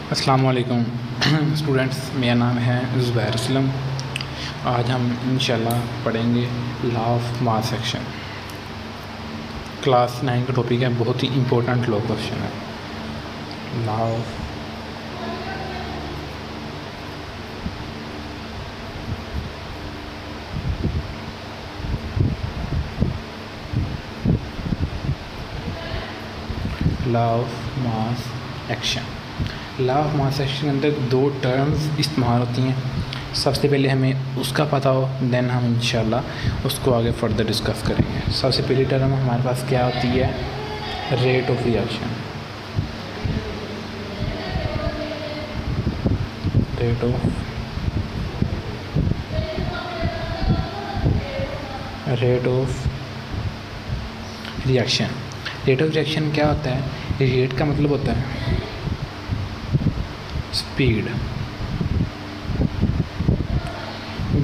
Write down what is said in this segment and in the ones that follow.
अस्सलाम वालेकुम स्टूडेंट्स, मेरा नाम है ज़ुबैर असलम। आज हम इंशाल्लाह पढ़ेंगे law of mass action. Class 9 का टॉपिक है, बहुत ही इम्पोर्टेंट लॉ क्वेश्चन है। Law of mass action. Law of mass action के अंदर दो टर्म्स इस्तेमाल होती हैं। सबसे पहले हमें उसका पता हो, देन हम इंशाल्लाह उसको आगे फर्दर डिस्कस करेंगे। सबसे पहली टर्म हमारे पास क्या होती है? Rate of reaction. Rate of reaction. Rate of reaction क्या होता है? रेट का मतलब होता है स्पीड।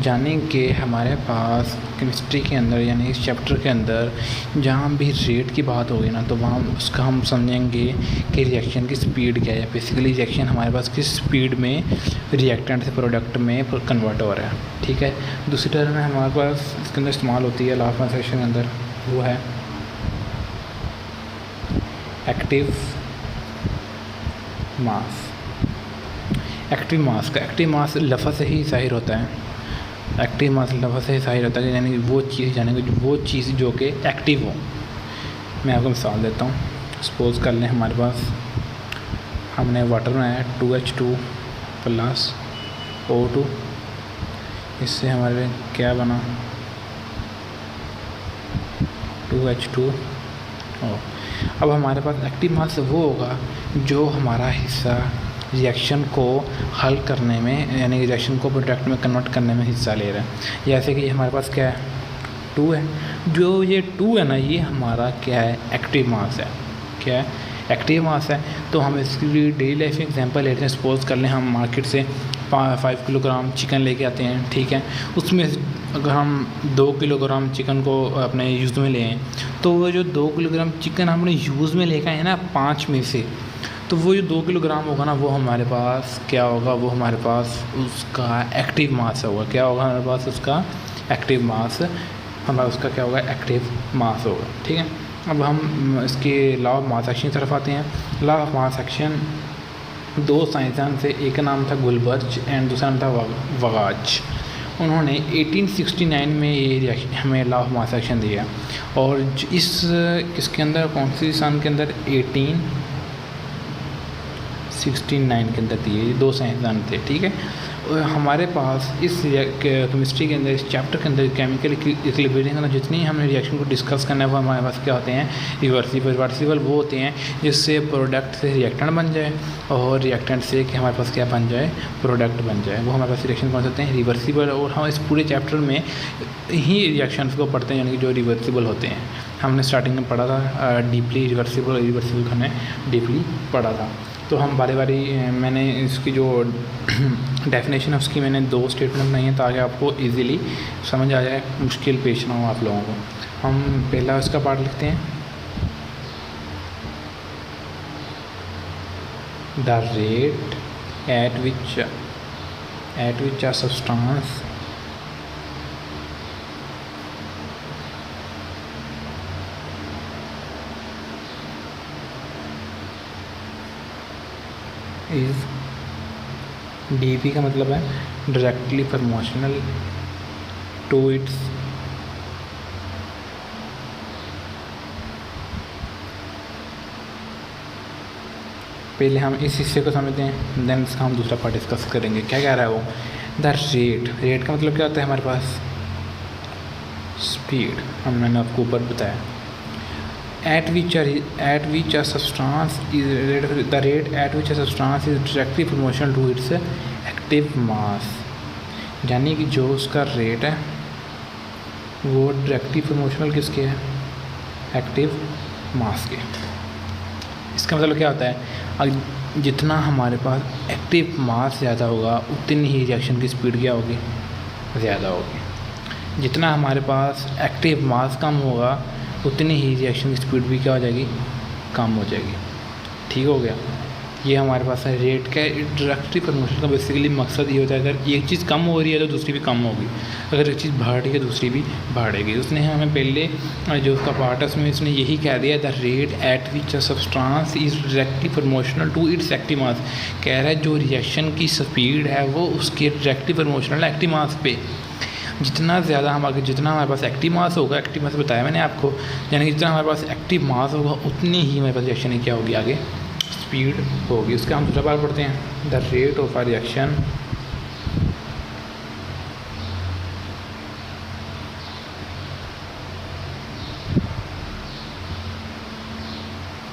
जाने कि हमारे पास केमिस्ट्री के अंदर यानी इस चैप्टर के अंदर जहाँ भी रेट की बात होगी ना, तो वहाँ उसका हम समझेंगे कि रिएक्शन की स्पीड क्या है। बेसिकली रिएक्शन हमारे पास किस स्पीड में रिएक्टेंट से प्रोडक्ट में कन्वर्ट हो रहा है। ठीक है। दूसरी टर्म है हमारे पास इसके अंदर इस्तेमाल होती है लॉ ऑफ मास एक्शन के अंदर, वो है एक्टिव मास। एक्टिव मास का एक्टिव मास लफ्ज़ से ही ज़ाहिर होता है। एक्टिव मास लफ्ज़ से ही ज़ाहिर होता है यानी वो चीज़, यानी कि वो चीज़ जो कि एक्टिव हो। मैं आपको मिसाल देता हूँ। सपोज़ कर लें हमारे पास हमने वाटर बनाया है 2H2 प्लस O2। इससे हमारे क्या बना? 2H2O। अब हमारे पास एक्टिव मास वो होगा जो हमारा हिस्सा रिएक्शन को हल करने में, यानी रिएक्शन को प्रोडक्ट में कन्वर्ट करने में हिस्सा ले रहा है। जैसे कि हमारे पास क्या है? 2 है। जो ये 2 है ना, ये हमारा क्या है? एक्टिव मास है। क्या है? एक्टिव मास है। तो हम इसके लिए डेली लाइफ में एग्जांपल लेते हैं। सपोज़ कर लें हम मार्केट से 5 किलोग्राम चिकन लेके आते हैं। ठीक है। उसमें अगर हम 2 किलोग्राम चिकन को अपने यूज़ में लें, तो वो जो 2 किलोग्राम चिकन हमने यूज़ में लेकर आए ना 5 में से, तो वो जो 2 किलोग्राम होगा ना, वो हमारे पास क्या होगा? वो हमारे पास उसका एक्टिव मास होगा। क्या होगा हमारे पास? उसका एक्टिव मास। हमारा उसका क्या होगा? एक्टिव मास होगा। ठीक है। अब हम इसके लॉ ऑफ मास एक्शन की तरफ आते हैं। लॉ ऑफ मास एक्शन दो साइंसदान से, एक का नाम था गुलबर्ज एंड दूसरा नाम था वगाच। उन्होंने 1869 में ये हमें लॉ ऑफ मास एक्शन दिया। और इसके अंदर कौन सी सन के अंदर? 1869 के अंदर दिए। ये दो साइंसदान थे। ठीक है। हमारे पास इस केमिस्ट्री के अंदर, इस चैप्टर के अंदर केमिकल इक्विलिब्रियम के अंदर जितनी हमने रिएक्शन को डिस्कस करना है, वो हमारे पास क्या होते हैं? रिवर्सिबल वो होते हैं जिससे प्रोडक्ट से रिएक्टेंट बन जाए और रिएक्टेंट से कि हमारे पास क्या बन जाए? प्रोडक्ट बन जाए। वो हमारे पास रिएक्शन कौन होते हैं? रिवर्सिबल। और हम इस पूरे चैप्टर में ही रिएक्शंस को पढ़ते हैं, यानी कि जो रिवर्सिबल होते हैं। हमने स्टार्टिंग में पढ़ा था डीपली रिवर्सिबल का हमने डीपली पढ़ा था। तो हम बारी बारी मैंने इसकी जो डेफिनेशन है उसकी मैंने 2 स्टेटमेंट बनाई है ताकि आपको इजीली समझ आ जाए, मुश्किल पेश ना हो आप लोगों को। हम पहला इसका पार्ट लिखते हैं। The rate at which a substance is, DP का मतलब है डायरेक्टली प्रपोर्शनल टू इट्स पहले हम इस हिस्से को समझते हैं, देन इसका हम दूसरा पार्ट डिस्कस करेंगे। क्या कह रहा है वो? द रेट का मतलब क्या होता है हमारे पास? स्पीड। मैंने आपको ऊपर बताया। at which a substance is the rate at which a substance is directly proportional to its active mass। यानी कि जो उसका रेट है वो डायरेक्टली प्रोपोर्शनल किसके है? एक्टिव मास के। इसका मतलब क्या होता है? जितना हमारे पास एक्टिव मास ज़्यादा होगा उतनी ही रिएक्शन की स्पीड क्या होगी? ज़्यादा होगी। जितना हमारे पास एक्टिव मास कम होगा उतनी ही रिएक्शन की स्पीड भी क्या हो जाएगी? कम हो जाएगी। ठीक हो गया। ये हमारे पास है रेट का। इंटरेक्टिव प्रमोशन का बेसिकली मकसद ये होता है अगर एक चीज़ कम हो रही है तो दूसरी भी कम होगी, अगर एक चीज़ बढ़ रही है दूसरी भी बढ़ेगी। उसने हमें पहले जो उसका पार्ट है उसमें उसने यही कह दिया, the rate at which a substance is directly promotional to its active mass. कह रहा है जो रिएक्शन की स्पीड है वो उसके डायरेक्टली प्रमोशनल एक्टिव मास पे। जितना ज़्यादा जितना हमारे पास एक्टिव मास होगा, एक्टिव मास बताया मैंने आपको, यानी कि जितना हमारे पास एक्टिव मास होगा उतनी ही हमारे पास रिएक्शन क्या होगी, आगे स्पीड होगी। उसका हम दूसरा बार पढ़ते हैं, the rate of a reaction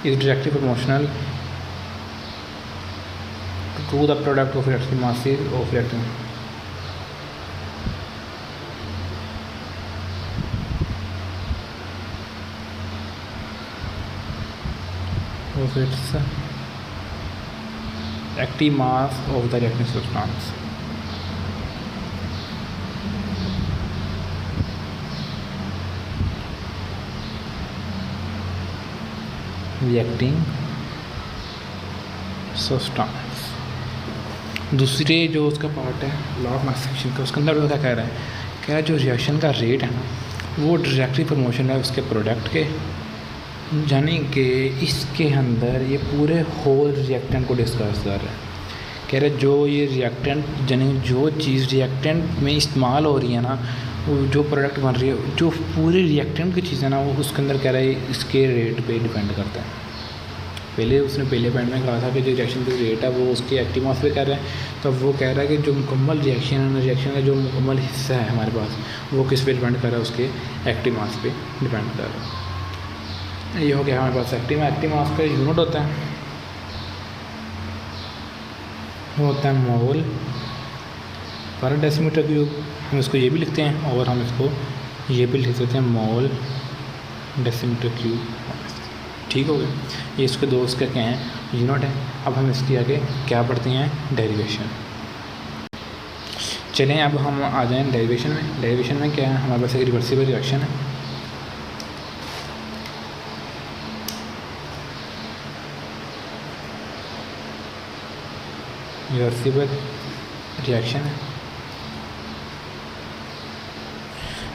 is directly proportional to the product of reactive masses of reactant. of its active mass of the reacting substance. Reacting substance. दूसरे जो उसका पार्ट है लॉ ऑफ मास एक्शन का, उसके अंदर क्या कह रहा है, क्या जो रिएक्शन का रेट है ना वो डायरेक्टली प्रमोशन है उसके प्रोडक्ट के, यानी कि इसके अंदर ये पूरे होल रिएक्टेंट को डिस्कस कर रहा है। कह रहे जो ये रिएक्टेंट यानी जो चीज़ रिएक्टेंट में इस्तेमाल हो रही है ना, जो प्रोडक्ट बन रही है, जो पूरे रिएक्टेंट की चीज़ है ना वो उसके अंदर कह रहा है इसके रेट पे डिपेंड करता है। पहले उसने पहले पॉइंट में कहा था कि जो रिएक्शन का रेट है वो उसके एक्टिव मास पे कर रहा है, तो वो कह रहा है कि जो मुकम्मल रिएक्शन है, रिएक्शन का जो मुकम्मल हिस्सा है हमारे पास वो किस पे डिपेंड कर रहा है, उसके एक्टिव मास पे डिपेंड कर रहा है। ये हो गया हमारे पास एक्टिव मास का यूनिट होता है, वो होता है मोल पर डेसीमीटर क्यूब। हम इसको ये भी लिखते हैं और हम इसको ये भी लिख सकते हैं मोल डेसीमीटर क्यूब। ठीक हो गया, ये इसके दो उसके क्या हैं यूनिट है। अब हम इसके आगे क्या पढ़ते हैं, डेरिवेशन। चलें अब हम आ जाएं डेरिवेशन में। डेरिवेशन में क्या है, हमारे पास एक रिवर्सिबल रिएक्शन है। रिवर्सिबल रिएक्शन है,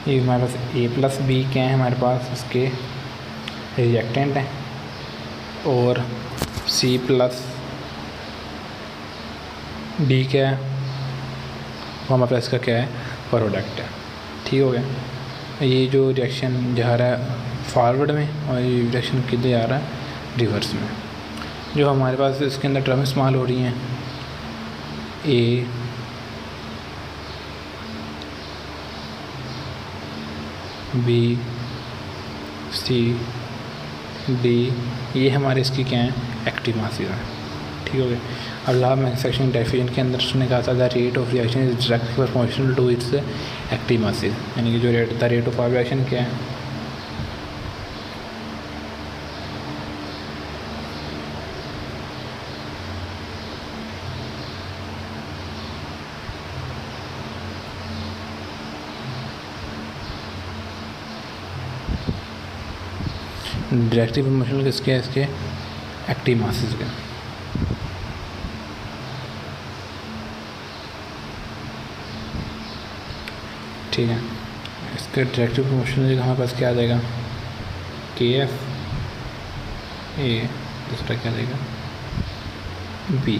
ये हमारे पास ए प्लस बी क्या है, हमारे पास उसके रिएक्टेंट हैं, और सी प्लस डी क्या है वो हमारे पास इसका क्या है, प्रोडक्ट है। ठीक हो गया, ये जो रिएक्शन जा रहा है फॉरवर्ड में और ये रिएक्शन किधर जा रहा है, रिवर्स में। जो हमारे पास इसके अंदर टर्म इस्तेमाल हो रही हैं, ए बी सी डी, ये हमारे इसकी क्या हैं, एक्टिव मासेस हैं। ठीक हो गया। अब लॉ ऑफ सेक्शन डेफिनेशन के अंदर उसने कहा था the rate of reaction is directly proportional to its active masses, यानी कि जो द रेट ऑफ रिएक्शन क्या है, डायरेक्टली प्रोपोर्शनल किसके है, इसके एक्टिव मासेस के। ठीक है, इसके डायरेक्टली प्रोपोर्शनल हमारे पास क्या आ जाएगा, के एफ ए, दूसरा क्या आ जाएगा, बी।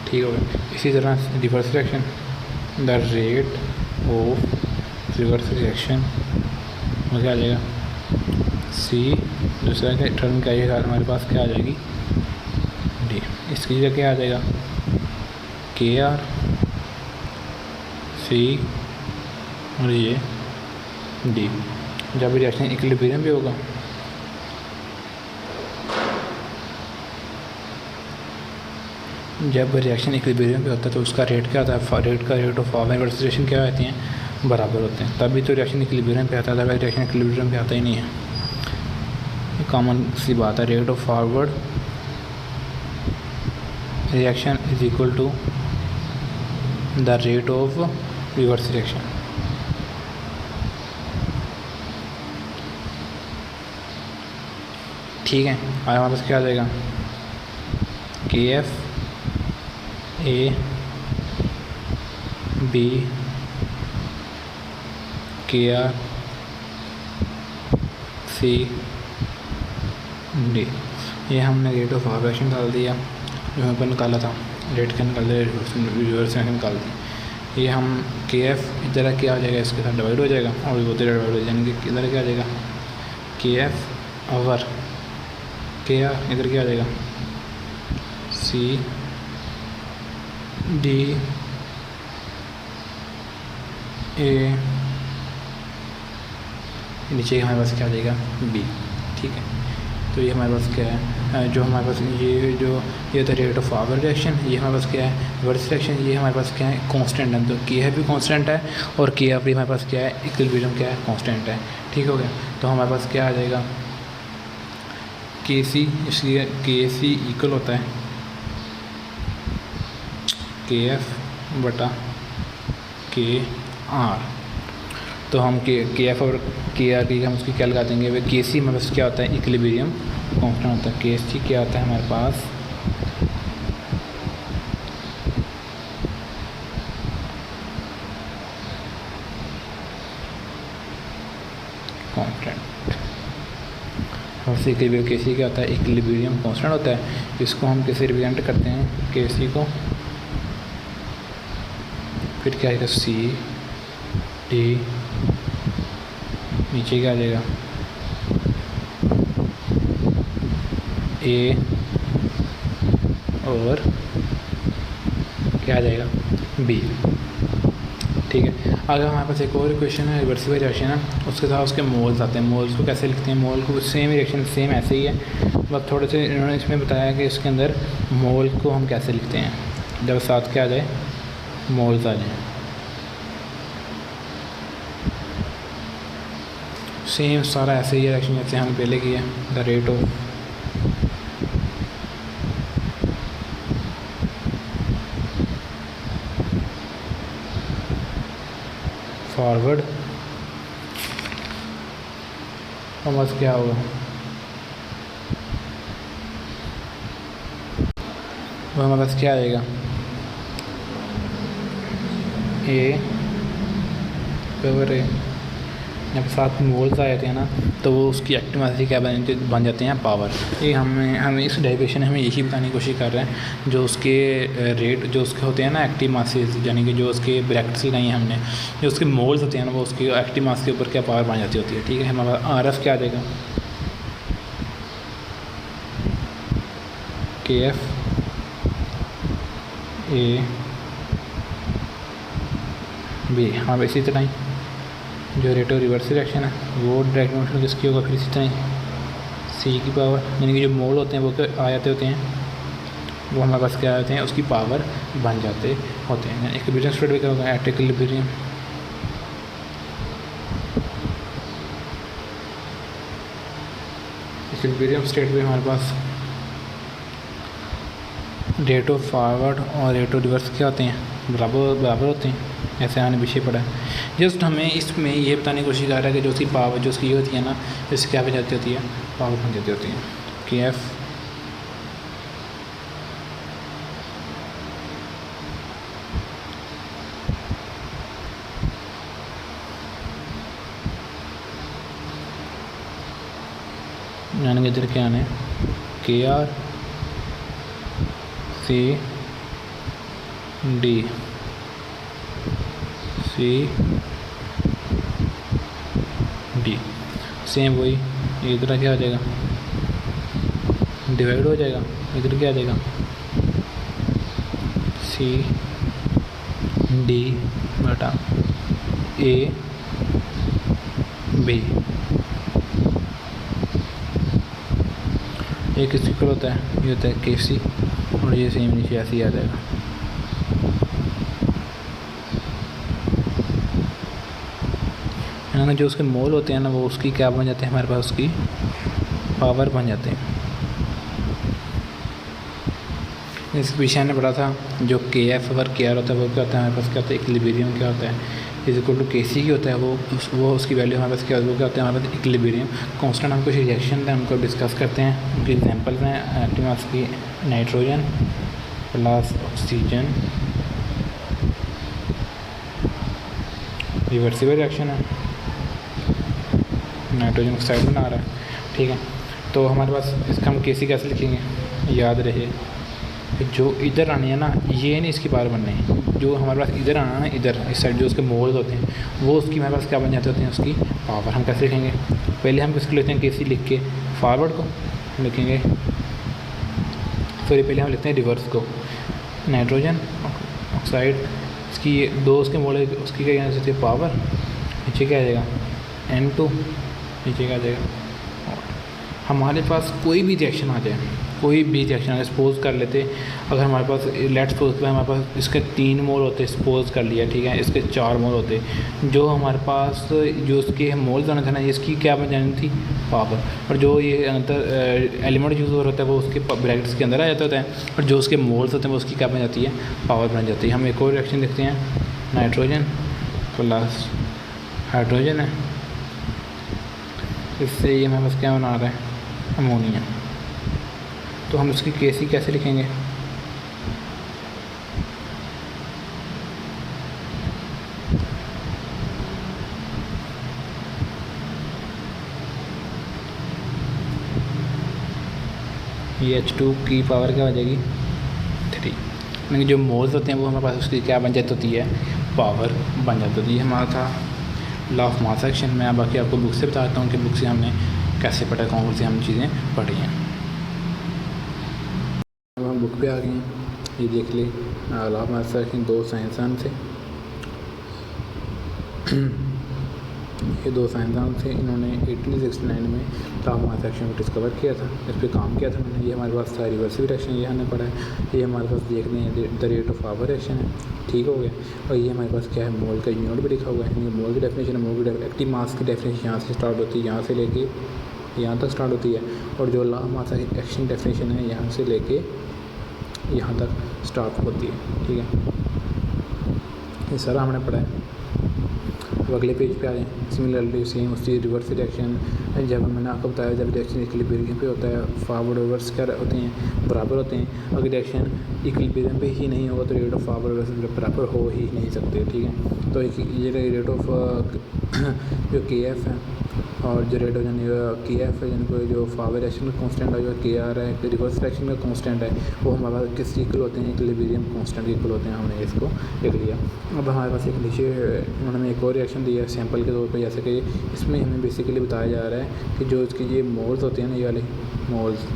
ठीक हो गया। इसी तरह reverse reaction, the rate of reverse reaction वो क्या आ जाएगा, सी, दूसरा का टर्म क्या आएगा हमारे पास, क्या आ जाएगी, डी। इसकी जगह क्या आ जाएगा, के आर सी और ये डी। जब रिएक्शन इक्विलिब्रियम भी होगा, जब रिएक्शन इक्विलिब्रियम पे होता है तो उसका रेट क्या होता है, रेट ऑफ रिवर्स रिएक्शन क्या होती हैं, बराबर होते हैं। तभी तो रिएक्शन इक्विलिब्रियम पे आता है, तभी रिएक्शन इक्विलिब्रियम पे आता ही नहीं है। कॉमन सी बात है, rate of forward reaction is equal to the rate of reverse reaction. ठीक है, आज हमारे पास क्या आ जाएगा, K F A B K R C D. ये हमने रेट ऑफ ऑपरेशन डाल दिया जो हमें पर निकाला था, रेट का निकाल दिया, रिवर्स में निकाल दी। ये हम के एफ इधर क्या आ जाएगा, इसके साथ डिवाइड हो जाएगा और वो इधर डिवाइड हो जाएगा, यानी कि इधर क्या आ जाएगा के एफ ओवर के आर, इधर क्या आ जाएगा सी डी ए, नीचे हमारे पास क्या आ जाएगा बी। ठीक है, तो ये हमारे पास क्या है, जो हमारे पास ये था रेट ऑफ पावर रिएक्शन, ये हमारे पास क्या है रिवर्स रिएक्शन, ये हमारे पास क्या है कांस्टेंट है, तो के एफ भी कांस्टेंट है और के एफ भी हमारे पास क्या है इक्विलिब्रियम क्या है कांस्टेंट है। ठीक हो गया, तो हमारे पास क्या आ जाएगा के सी, इसलिए के सी इक्वल होता है के एफ बटा के आर। तो हम के एफ और के आर की हम उसकी क्या लगा देंगे, वे के सी हमारे पास क्या होता है इक्विलिब्रियम कांस्टेंट होता है, के सी क्या होता है हमारे पास कांस्टेंट। और सी के सी क्या होता है इक्विलिब्रियम कांस्टेंट होता है। इसको हम कैसे रिप्रेजेंट करते हैं के सी को, फिर क्या आएगा सी डी, नीचे क्या आ जाएगा ए और क्या आ जाएगा बी। ठीक है, अगर हमारे पास एक और इक्वेशन है रिवर्सिबल रिएक्शन है, उसके साथ उसके मोल्स आते हैं। मोल्स को कैसे लिखते हैं, मोल को सेम रिएक्शन सेम ऐसे ही है, बस थोड़े से इन्होंने इसमें बताया कि इसके अंदर मोल को हम कैसे लिखते हैं जब साथ क्या आ जाए मोल्स आ जाए। सेम सारा ऐसे ही रिएक्शन जैसे हम पहले किया, द रेट ऑफ फॉरवर्ड और बस क्या होगा वो हमारे पास क्या आएगा ए कवर ए, जब साथ में मोल्स आ जाते हैं ना तो वो उसकी एक्टिव मास क्या बन जाते हैं पावर। ये हमें इस डेरिवेशन में हमें यही बताने की कोशिश कर रहे हैं, जो उसके रेट जो उसके होते हैं ना एक्टिव मासेस, यानी कि जो उसके ब्रैकेट्स लगाई हैं हमने, जो उसके मोल्स होते हैं ना वो उसकी एक्टिव मास के ऊपर क्या पावर बन जाती होती है। ठीक है, हमारा आर एफ क्या आ जाएगा के एफ ए बी। हाँ इसी तरह ही जो रेट ऑफ रिवर्स रिएक्शन है वो डायरेक्ट मोशन किसकी होगा, फिर इसी तरह ही सी की पावर, यानी कि जो मोल होते हैं वो आ जाते होते हैं, वो हमारे पास क्या आते हैं उसकी पावर बन जाते होते हैं। इक्विलिब्रियम स्टेट भी क्या होगा एट इक्विलिब्रियम, इक्विलिब्रियम स्टेट में हमारे पास रेट ऑफ फॉरवर्ड और रेट ऑफ रिवर्स क्या होते हैं बराबर होते हैं, ऐसे आने पीछे पड़ा है। जस्ट हमें इसमें ये बताने की कोशिश कर रहा है कि जो उसकी पावर जो उसकी ये होती है ना, इससे क्या बन जाती होती है पावर बन जाती होती है कि एफ यानी कि इधर क्या आने K R C D C D, same वही इधर क्या आ जाएगा डिवाइड हो जाएगा, इधर क्या आ जाएगा सी डी बटा ए बी। एक किस इक्वल होता है, ये होता है के सी, और ये सेम नीचे ऐसे ही आ जाएगा। यानी जो उसके मोल होते हैं ना वो उसकी क्या बन जाते हैं हमारे पास उसकी पावर बन जाते हैं। इस विषय ने पढ़ा था जो के एफ और के आर होता है वो क्या होता है हमारे पास क्या होता है इक्विलिब्रियम क्या होता है इज इक्वल टू के सी की होता है, वो उसकी वैल्यू हमारे पास क्या होता है, हमारे पास इक्विलिब्रियम कांस्टेंट। हम कुछ रिएक्शन हैं उनको डिस्कस करते हैं, उनके एग्जांपल्स हैं एक्टिव मास की nitrogen plus oxygen, reversible reaction है, नाइट्रोजन ऑक्साइड बना रहा है, ठीक है। तो हमारे पास इसका हम केसी कैसे लिखेंगे, याद रहे जो इधर आनी है ना ये नहीं इसकी पावर बननी है, जो हमारे पास इधर आना है ना इधर इस साइड जो उसके मोल्स होते हैं वो उसकी हमारे पास क्या बन जाते होते हैं, उसकी पावर। हम कैसे लिखेंगे, पहले हम किसको लेते हैं केसी लिख के फॉरवर्ड को लिखेंगे, सॉरी पहले हम लिखते हैं रिवर्स को, नाइट्रोजन ऑक्साइड इसकी दो उसके मोल उसकी क्या कहना चाहिए पावर, नीचे क्या आ जाएगा N2, नीचे क्या आ जाएगा। और हमारे पास कोई भी रिएक्शन आ जाए, कोई भी रिएक्शन आ जाए, सपोज कर लेते अगर हमारे पास लेट्स सपोज हमारे पास इसके 3 मोल होते, सपोज कर लिया, ठीक है, इसके 4 मोल होते, जो हमारे पास जो उसके मोल्स आना था ना इसकी क्या बन जानी थी पावर, और जो ये अंदर एलिमेंट यूज़ हो रहा होता है वो उसके ब्रैकेट्स के अंदर आ जाता होता है, और जो उसके मोल्स होते हैं वो उसकी क्या बन जाती है पावर बन जाती है। हम एक और रिएक्शन देखते हैं, नाइट्रोजन प्लस हाइड्रोजन है, इससे ये हमारे पास क्या बना रहा है अमोनिया। तो हम उसकी केसी कैसे लिखेंगे, ये H2 की पावर क्या हो जाएगी 3, यानी जो मोल्स होते हैं वो हमारे पास उसकी क्या बन जाती होती है पावर बन जाती होती है। हमारा था लॉ ऑफ मास एक्शन। मैं बाकी आपको बुक से बताता हूँ कि बुक से हमने कैसे पढ़ा, कौन सी हम चीज़ें पढ़ी हैं। अब हम बुक पे आ गए हैं, ये देख ले लॉ ऑफ मास एक्शन 2 साइंसदान थे, ये 2 साइंसदान थे, इन्होंने 1869 में लॉ ऑफ मास एक्शन को डिस्कवर किया था, इस पर काम किया था मैंने। ये हमारे पास था रिवर्सिबल रिएक्शन, ये हमने पढ़ा है, ये हमारे पास देखने हैं the rate of power reaction है, ठीक हो गया। और ये हमारे पास क्या है मोल का यूनिट भी लिखा हुआ है, मोल की डेफिनेशन है, मोल की एक्टिव मास की डेफिनेशन यहाँ से स्टार्ट होती है, यहाँ से लेके यहाँ तक स्टार्ट होती है, और जो law of mass action definition है यहाँ से लेके यहाँ तक स्टार्ट होती है, ठीक है। ये सारा हमने पढ़ा है। अब अगले पेज पे आ जाएँ, सिमिलरली सेम उसकी रिवर्स रिएक्शन, जब मैंने आपको बताया जब रिएक्शन इक्विलिब्रियम पे होता है फॉरवर्ड रिवर्स क्या होते हैं बराबर होते हैं, अगर रिएक्शन इक्विलिब्रियम पे ही नहीं होगा तो रेट ऑफ फॉरवर्ड रिवर्स बराबर हो ही नहीं सकते, ठीक है। तो ये रेट ऑफ जो के एफ है और जो रेट ऑफ के एफ है जिनको जो फॉरवर्ड रिएक्शन का कांस्टेंट है, जो के आर है रिवर्स रिएक्शन का कांस्टेंट है, वो हमारे पास किस इक्वल होते हैं इक्विलिब्रियम कांस्टेंट इक्वल होते हैं, हमने इसको लिख लिया। अब हमारे पास एक नीचे उन्होंने एक और रिएक्शन दिया सैंपल के तौर पर, जैसे कि इसमें हमें बेसिकली बताया जा रहा है कि जो इसके ये मोल्स होते हैं ना, ये वाले मोल्स,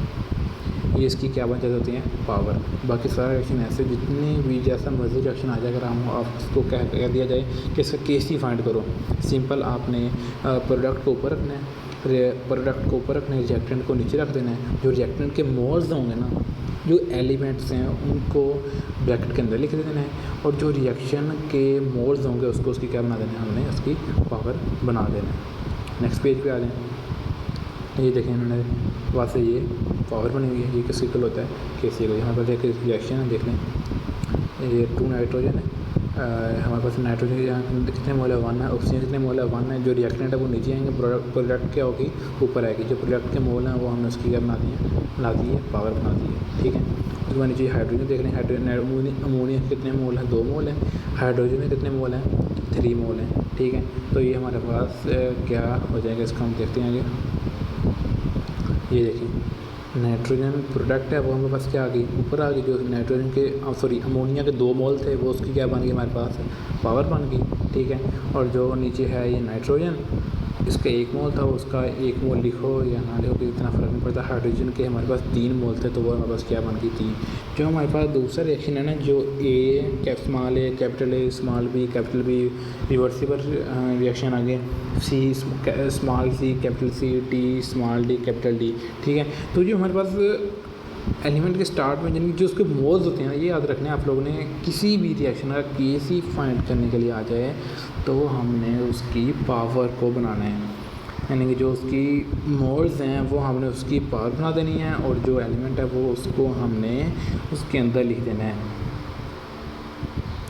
ये इसकी क्या बन जाती होती हैं पावर। बाकी सारा रिएक्शन ऐसे जितने भी जैसा मर्जी रिएक्शन आ जाए, अगर हम आप इसको कह दिया जाए कि इसका केस ही फाइंड करो, सिंपल आपने प्रोडक्ट को ऊपर रखना है, प्रोडक्ट को ऊपर रखना है, रिएक्टेंट को नीचे रख देना है, जो रिएक्टेंट के मोल्स होंगे ना, जो एलिमेंट्स हैं उनको ब्रैकेट के अंदर लिख देना है, और जो रिएक्शन के मोल्स होंगे उसको उसकी क्या बना देना है, हमने उसकी पावर बना देना है। नेक्स्ट पेज पे आ जाएँ, ये देखें इन्होंने वहाँ से ये पावर बनी हुई है, ये किस इक्वल होता है केसी को। यहाँ पर एक रिएक्शन है, देख लें, ये 2 नाइट्रोजन है, हमारे पास नाइट्रोजन यहाँ कितने मोल है 1 है, ऑक्सीजन कितने मोल है 1 है, जो रिएक्टेंट है वो नीचे आएंगे, प्रोडक्ट क्या होगी ऊपर आएगी, जो प्रोडक्ट के मोल हैं वो हमने उसकी क्या बना दी है पावर बना दी है, ठीक है। उसके बाद नीचे हाइड्रोजन देख लें, हाइड्रोजन अमोनिया कितने मोल हैं 2 मोल हैं, हाइड्रोजन में कितने मोल हैं 3 मोल हैं, ठीक है। तो ये हमारे पास क्या हो जाएगा, इसको हम देखते हैं आगे। ये देखिए नाइट्रोजन प्रोडक्ट है वो हमारे पास क्या आ गई ऊपर आ गई, जो नाइट्रोजन के सॉरी अमोनिया के 2 मोल थे वो उसकी क्या बन गई हमारे पास पावर बन गई, ठीक है। और जो नीचे है ये नाइट्रोजन, इसका 1 मोल था, उसका 1 मोल लिखो या ना लिखो इतना फ़र्क नहीं पड़ता। हाइड्रोजन के हमारे पास 3 मोल थे तो वो हमारे पास क्या बन गई 3। जो हमारे पास दूसरा रिएक्शन है ना, जो small A capital A small B capital B, reversible reaction आ गए, C small C capital C, D small D capital D, ठीक है। तो जो हमारे पास एलिमेंट के स्टार्ट में यानी जो उसके मोल्स होते हैं, ये याद रखना है आप लोगों ने, किसी भी रिएक्शन का केस ही फाइंड करने के लिए आ जाए तो हमने उसकी पावर को बनाना है, यानी कि जो उसकी मोल्स हैं वो हमने उसकी पावर बना देनी है, और जो एलिमेंट है वो उसको हमने उसके अंदर लिख देना है,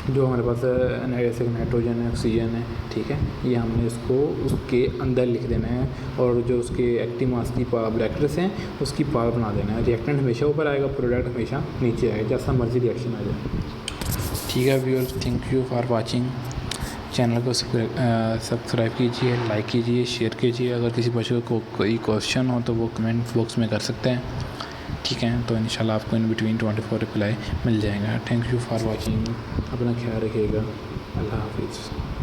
जो हमारे पास जैसे नाइट्रोजन है, ऑक्सीजन है, ठीक है, ये हमने इसको उसके अंदर लिख देना है और जो उसके एक्टिव मास की ब्रैकेट्स हैं उसकी पावर बना देना है। रिएक्टेंट हमेशा ऊपर आएगा, प्रोडक्ट हमेशा नीचे आएगा, जैसा मर्जी रिएक्शन आ जाए। ठीक है viewers, thank you for watching. Channel को सब्सक्राइब कीजिए, लाइक कीजिए, शेयर कीजिए। अगर किसी बच्चे को कोई क्वेश्चन हो तो वो कमेंट बॉक्स में कर सकते हैं, ठीक है। तो इंशाल्लाह आपको इन बिटवीन 24 रिप्लाई मिल जाएगा। Thank you for watching. अपना ख्याल रखिएगा। अल्लाह हाफिज़।